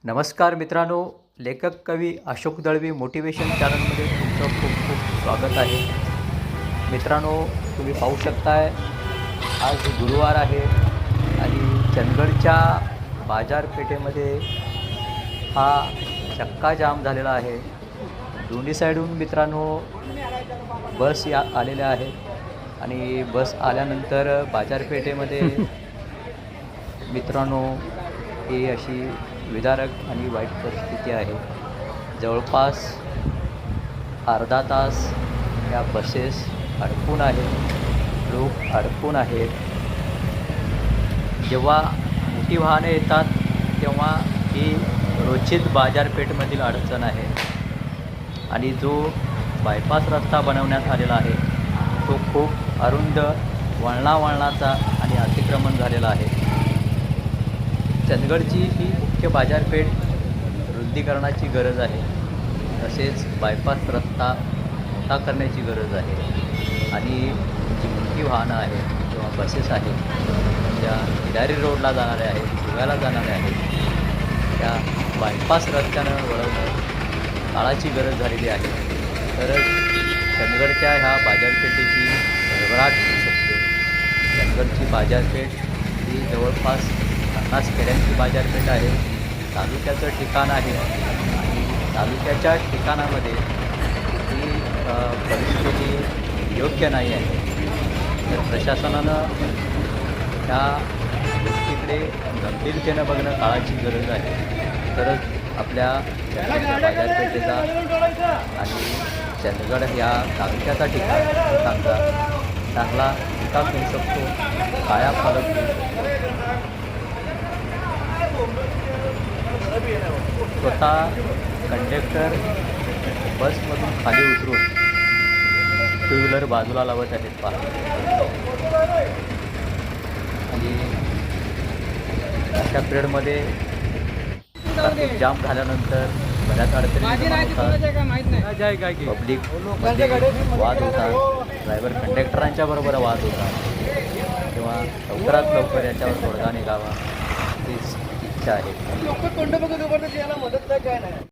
नमस्कार मित्रांनो, लेखक कवी अशोक दळवी मोटिवेशन चॅनलमध्ये तुमचं खूप खूप स्वागत आहे. मित्रांनो, तुम्ही पाहू शकताय आज गुरुवार आहे आणि चंदगडच्या बाजारपेठेमध्ये हा चक्का जाम झालेला आहे. दोन्ही साईडहून मित्रांनो बस आलेल्या आहेत आणि बस आल्यानंतर बाजारपेठेमध्ये मित्रांनो ही अशी विदारक आणि वाईट परिस्थिती आहे. जवळपास अर्धा तास या बसेस अडकून आहेत, लोक अडकून आहेत. जेव्हा मोठी वाहने येतात तेव्हा ही रोजचीच बाजारपेठमधील अडचण आहे आणि जो बायपास रस्ता बनवण्यात आलेला आहे तो खूप अरुंद वळणाचा आणि अतिक्रमण झालेला आहे. चंदगडची ही मुख्य बाजारपेठ रुंदीकरणाची गरज आहे. तसेच बायपास रस्ता मोठा करण्याची गरज आहे आणि जी मोठी वाहनं आहेत किंवा बसेस आहेत ज्या खिडारी रोडला जाणाऱ्या आहेत, गोव्याला जाणाऱ्या आहेत, त्या बायपास रस्त्यानं वळवणं काळाची गरज झालेली आहे. तरच चंदगडच्या ह्या बाजारपेठेची भरभराट होऊ शकते. चंदगडची बाजारपेठ ही जवळपास 50 खेड्यांची बाजारपेठ आहे. तालुक्याचं ठिकाण आहे आणि तालुक्याच्या ठिकाणामध्ये ही परिस्थिती योग्य नाही आहे. तर प्रशासनानं ह्या गोष्टीकडे गंभीरतेनं बघणं काळाची गरज आहे. तरच आपल्या बाजारपेठेचा आणि चंदगड या तालुक्याचा ठिकाणचा चांगला विकास होऊ शकतो, कायापालट होऊ शकतो. स्वतः कंडक्टर बसमधून खाली उतरून टू व्हीलर बाजूला लावत आहेत पहा. आणि अशा पिरियडमध्ये ट्रॅफिक जाम झाल्यानंतर बऱ्याच अडचणी पब्लिक वाद होतात, ड्रायव्हर कंडक्टरांच्या बरोबर वाद होतात. तेव्हा लवकरात लवकर याच्यावर तोडगा निघावा हीच इच्छा आहे.